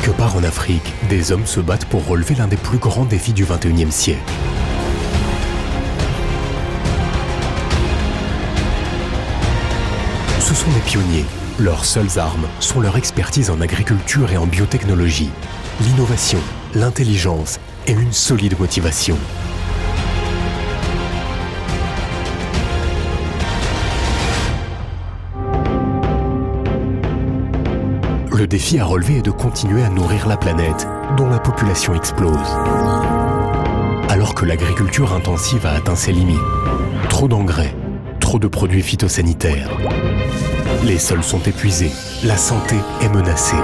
Quelque part en Afrique, des hommes se battent pour relever l'un des plus grands défis du XXIe siècle. Ce sont des pionniers. Leurs seules armes sont leur expertise en agriculture et en biotechnologie, l'innovation, l'intelligence et une solide motivation. Le défi à relever est de continuer à nourrir la planète, dont la population explose. Alors que l'agriculture intensive a atteint ses limites. Trop d'engrais, trop de produits phytosanitaires. Les sols sont épuisés, la santé est menacée.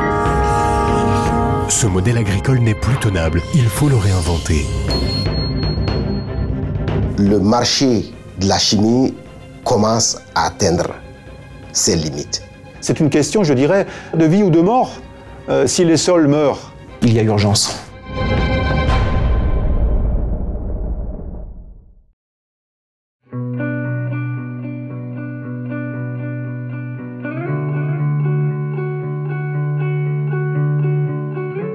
Ce modèle agricole n'est plus tenable, il faut le réinventer. Le marché de la chimie commence à atteindre ses limites. C'est une question, je dirais, de vie ou de mort. Si les sols meurent, il y a urgence.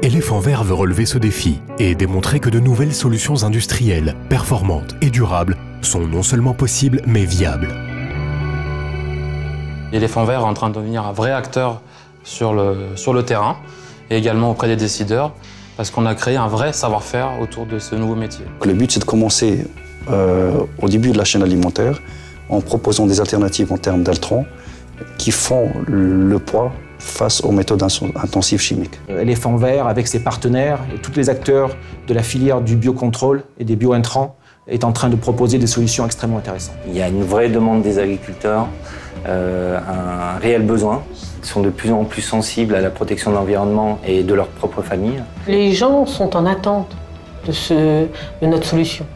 Éléphant Vert veut relever ce défi et démontrer que de nouvelles solutions industrielles, performantes et durables sont non seulement possibles, mais viables. Éléphant Vert est en train de devenir un vrai acteur sur le terrain et également auprès des décideurs parce qu'on a créé un vrai savoir-faire autour de ce nouveau métier. Le but, c'est de commencer au début de la chaîne alimentaire en proposant des alternatives en termes d'intrants qui font le poids face aux méthodes intensives chimiques. Éléphant Vert, avec ses partenaires et tous les acteurs de la filière du biocontrôle et des biointrants, est en train de proposer des solutions extrêmement intéressantes. Il y a une vraie demande des agriculteurs, un réel besoin. Ils sont de plus en plus sensibles à la protection de l'environnement et de leur propre famille. Les gens sont en attente de notre solution.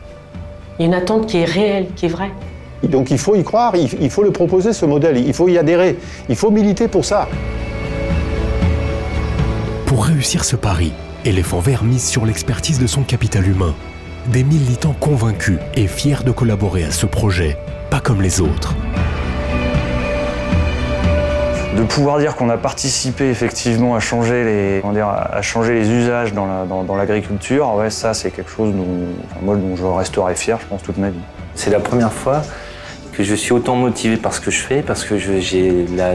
Il y a une attente qui est réelle, qui est vraie. Donc il faut y croire, il faut le proposer ce modèle, il faut y adhérer, il faut militer pour ça. Pour réussir ce pari, Éléphant Vert mise sur l'expertise de son capital humain. Des militants convaincus et fiers de collaborer à ce projet, pas comme les autres. De pouvoir dire qu'on a participé effectivement à changer les usages dans l'agriculture, ouais, ça c'est quelque chose dont je resterai fier, je pense, toute ma vie. C'est la première fois que je suis autant motivé par ce que je fais, parce que j'ai la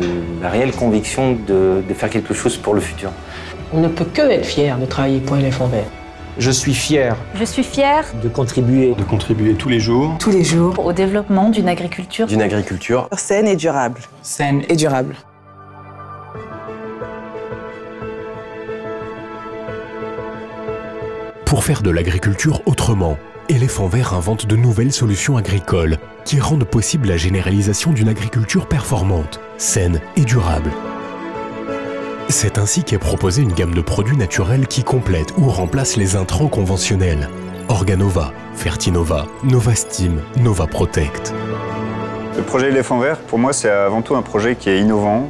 réelle conviction de faire quelque chose pour le futur. On ne peut que être fier de travailler pour Éléphant Vert. Je suis fier. Je suis fière De contribuer. De contribuer tous les jours. tous les jours au développement d'une agriculture saine et durable. Saine et durable. Pour faire de l'agriculture autrement, Éléphant Vert invente de nouvelles solutions agricoles qui rendent possible la généralisation d'une agriculture performante, saine et durable. C'est ainsi qu'est proposée une gamme de produits naturels qui complètent ou remplacent les intrants conventionnels. Organova, Fertinova, Novastim, Novaprotect. Le projet Éléphant Vert, pour moi, c'est avant tout un projet qui est innovant,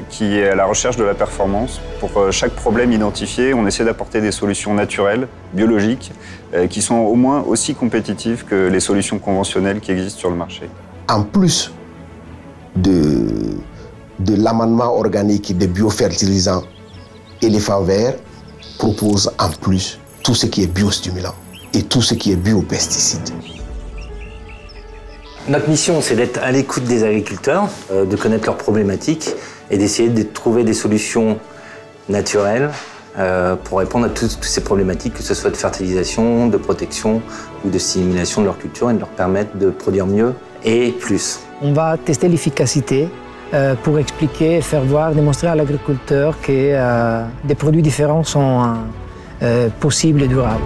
qui est à la recherche de la performance. Pour chaque problème identifié, on essaie d'apporter des solutions naturelles, biologiques, qui sont au moins aussi compétitives que les solutions conventionnelles qui existent sur le marché. En plus de l'amendement organique des biofertilisants, Éléphant Vert propose en plus tout ce qui est biostimulant et tout ce qui est biopesticide. Notre mission, c'est d'être à l'écoute des agriculteurs, de connaître leurs problématiques et d'essayer de trouver des solutions naturelles pour répondre à toutes ces problématiques, que ce soit de fertilisation, de protection ou de stimulation de leur culture et de leur permettre de produire mieux et plus. On va tester l'efficacité pour expliquer, faire voir, démontrer à l'agriculteur que des produits différents sont possibles et durables.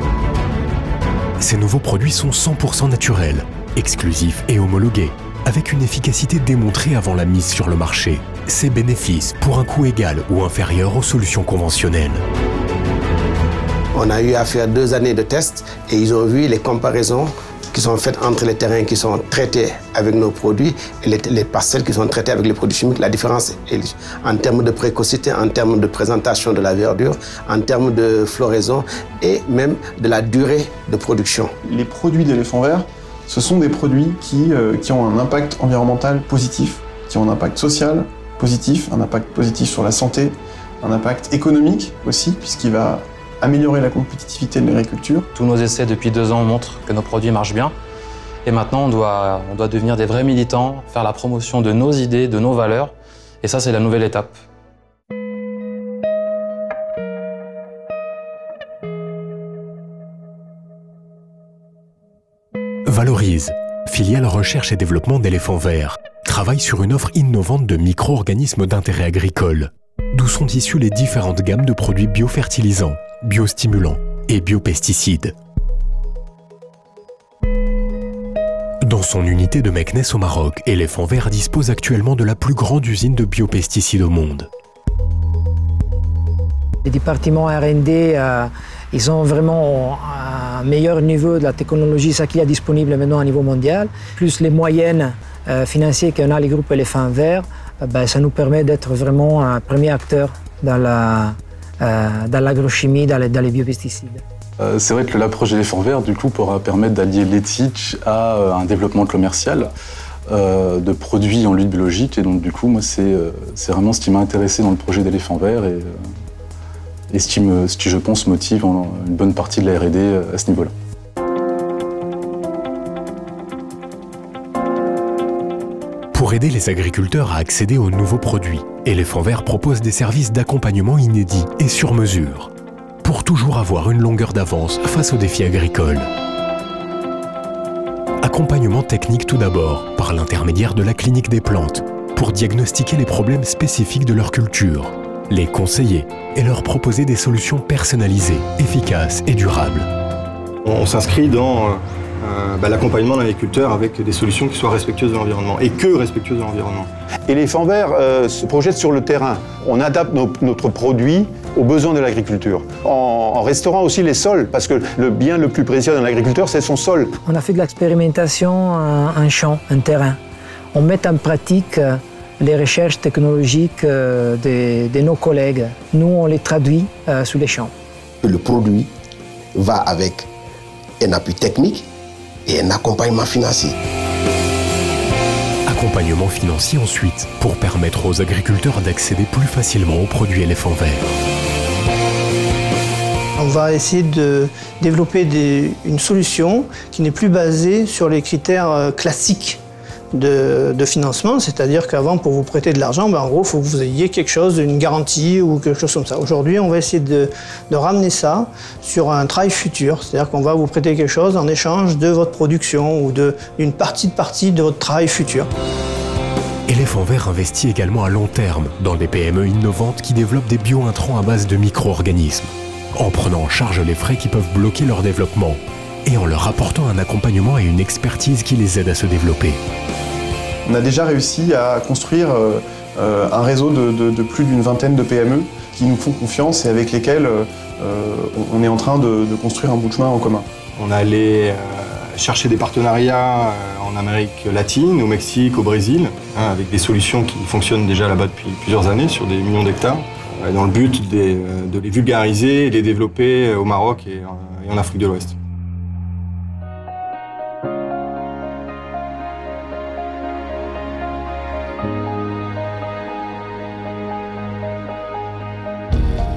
Ces nouveaux produits sont 100% naturels, exclusifs et homologués, avec une efficacité démontrée avant la mise sur le marché. Ces bénéfices pour un coût égal ou inférieur aux solutions conventionnelles. On a eu à faire 2 années de tests et ils ont vu les comparaisons qui sont faites entre les terrains qui sont traités avec nos produits et les parcelles qui sont traitées avec les produits chimiques. La différence est en termes de précocité, en termes de présentation de la verdure, en termes de floraison et même de la durée de production. Les produits d'Éléphant Vert, ce sont des produits qui ont un impact environnemental positif, qui ont un impact social positif, un impact positif sur la santé, un impact économique aussi, puisqu'il va améliorer la compétitivité de l'agriculture. Tous nos essais depuis 2 ans montrent que nos produits marchent bien. Et maintenant, on doit devenir des vrais militants, faire la promotion de nos idées, de nos valeurs. Et ça, c'est la nouvelle étape. Valorise, filiale recherche et développement d'Éléphant Vert, travaille sur une offre innovante de micro-organismes d'intérêt agricole, d'où sont issues les différentes gammes de produits biofertilisants, biostimulants et biopesticides. Dans son unité de Meknès au Maroc, Éléphant Vert dispose actuellement de la plus grande usine de biopesticides au monde. Les départements R&D, ils ont vraiment un meilleur niveau de la technologie, ça qu'il y a disponible maintenant à niveau mondial, plus les moyens financiers qu'on a les groupes Éléphant Vert, ça nous permet d'être vraiment un premier acteur dans l'agrochimie, dans les biopesticides. C'est vrai que l'approche Éléphant Vert, du coup, pourra permettre d'allier l'éthique à un développement commercial de produits en lutte biologique. Et donc, du coup, moi, c'est vraiment ce qui m'a intéressé dans le projet d'Éléphant Vert et ce qui, je pense, motive une bonne partie de la R&D à ce niveau-là. Pour aider les agriculteurs à accéder aux nouveaux produits, Éléphant Vert propose des services d'accompagnement inédits et sur mesure, pour toujours avoir une longueur d'avance face aux défis agricoles. Accompagnement technique tout d'abord, par l'intermédiaire de la clinique des plantes, pour diagnostiquer les problèmes spécifiques de leur culture, les conseiller et leur proposer des solutions personnalisées, efficaces et durables. On s'inscrit dans l'accompagnement de l'agriculteur avec des solutions qui soient respectueuses de l'environnement et que respectueuses de l'environnement. Éléphant Vert se projette sur le terrain. On adapte notre produit aux besoins de l'agriculture. En restaurant aussi les sols, parce que le bien le plus précieux dans l'agriculteur, c'est son sol. On a fait de l'expérimentation en champ, en terrain. On met en pratique les recherches technologiques de nos collègues. Nous, on les traduit sur les champs. Le produit va avec un appui technique et un accompagnement financier. Accompagnement financier ensuite, pour permettre aux agriculteurs d'accéder plus facilement aux produits Éléphant Vert. On va essayer de développer une solution qui n'est plus basée sur les critères classiques de financement, c'est-à-dire qu'avant, pour vous prêter de l'argent, en gros, il faut que vous ayez quelque chose, une garantie ou quelque chose comme ça. Aujourd'hui, on va essayer de ramener ça sur un travail futur, c'est-à-dire qu'on va vous prêter quelque chose en échange de votre production ou d'une partie de votre travail futur. Éléphant Vert investit également à long terme dans des PME innovantes qui développent des bio-intrants à base de micro-organismes, en prenant en charge les frais qui peuvent bloquer leur développement et en leur apportant un accompagnement et une expertise qui les aide à se développer. On a déjà réussi à construire un réseau de plus d'une vingtaine de PME qui nous font confiance et avec lesquels on est en train de construire un bout de chemin en commun. On est allé chercher des partenariats en Amérique latine, au Mexique, au Brésil, avec des solutions qui fonctionnent déjà là-bas depuis plusieurs années sur des millions d'hectares, dans le but de les vulgariser et de les développer au Maroc et en Afrique de l'Ouest.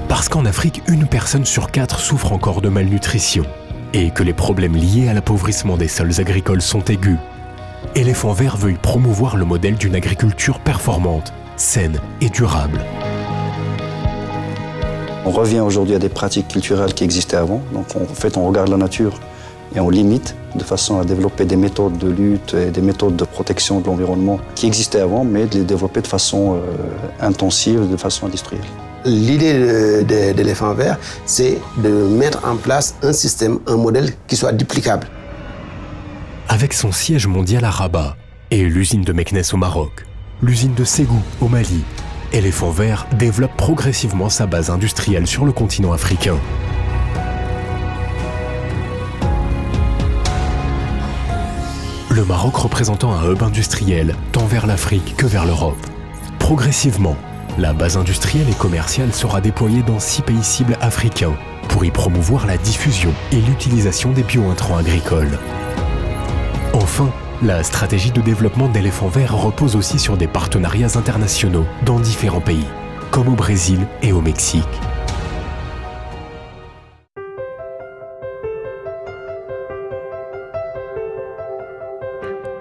Parce qu'en Afrique, 1 personne sur 4 souffre encore de malnutrition et que les problèmes liés à l'appauvrissement des sols agricoles sont aigus. Éléphant Vert veut y promouvoir le modèle d'une agriculture performante, saine et durable. On revient aujourd'hui à des pratiques culturelles qui existaient avant. Donc en fait, on regarde la nature et on limite de façon à développer des méthodes de lutte et des méthodes de protection de l'environnement qui existaient avant, mais de les développer de façon intensive, de façon industrielle. L'idée d'Éléphant Vert, c'est de mettre en place un système, un modèle qui soit duplicable. Avec son siège mondial à Rabat et l'usine de Meknès au Maroc, l'usine de Ségou au Mali, Éléphant Vert développe progressivement sa base industrielle sur le continent africain. Le Maroc représentant un hub industriel tant vers l'Afrique que vers l'Europe. Progressivement, la base industrielle et commerciale sera déployée dans 6 pays cibles africains pour y promouvoir la diffusion et l'utilisation des bio-intrants agricoles. Enfin, la stratégie de développement d'Éléphant Vert repose aussi sur des partenariats internationaux dans différents pays, comme au Brésil et au Mexique.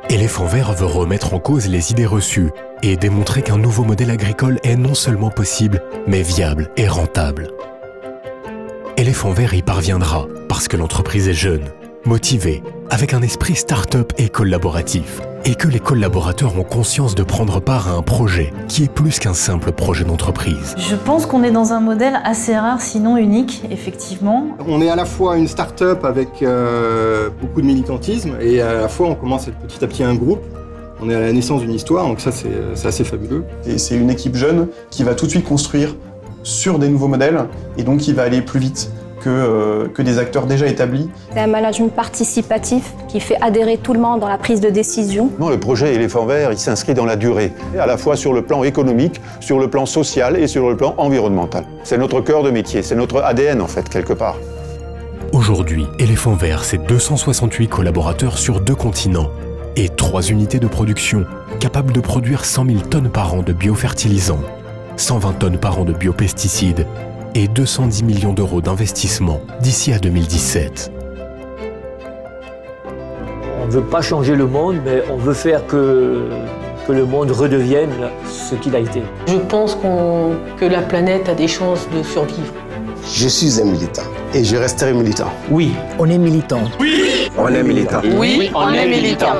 Éléphant Vert veut remettre en cause les idées reçues et démontrer qu'un nouveau modèle agricole est non seulement possible, mais viable et rentable. Éléphant Vert y parviendra parce que l'entreprise est jeune, motivée, avec un esprit start-up et collaboratif, et que les collaborateurs ont conscience de prendre part à un projet qui est plus qu'un simple projet d'entreprise. Je pense qu'on est dans un modèle assez rare, sinon unique, effectivement. On est à la fois une start-up avec beaucoup de militantisme et à la fois on commence petit à petit un groupe. On est à la naissance d'une histoire, donc ça c'est assez fabuleux. Et c'est une équipe jeune qui va tout de suite construire sur des nouveaux modèles et donc qui va aller plus vite que des acteurs déjà établis. C'est un management participatif qui fait adhérer tout le monde dans la prise de décision. Non, le projet Éléphant Vert, il s'inscrit dans la durée, à la fois sur le plan économique, sur le plan social et sur le plan environnemental. C'est notre cœur de métier, c'est notre ADN en fait, quelque part. Aujourd'hui, Éléphant Vert, c'est 268 collaborateurs sur 2 continents et 3 unités de production capables de produire 100 000 tonnes par an de biofertilisants, 120 tonnes par an de biopesticides et 210 millions d'euros d'investissement d'ici à 2017. On ne veut pas changer le monde, mais on veut faire que le monde redevienne ce qu'il a été. Je pense que la planète a des chances de survivre. Je suis un militant et je resterai militant. Oui, on est militant. Oui, on est militant. Oui, on est militant.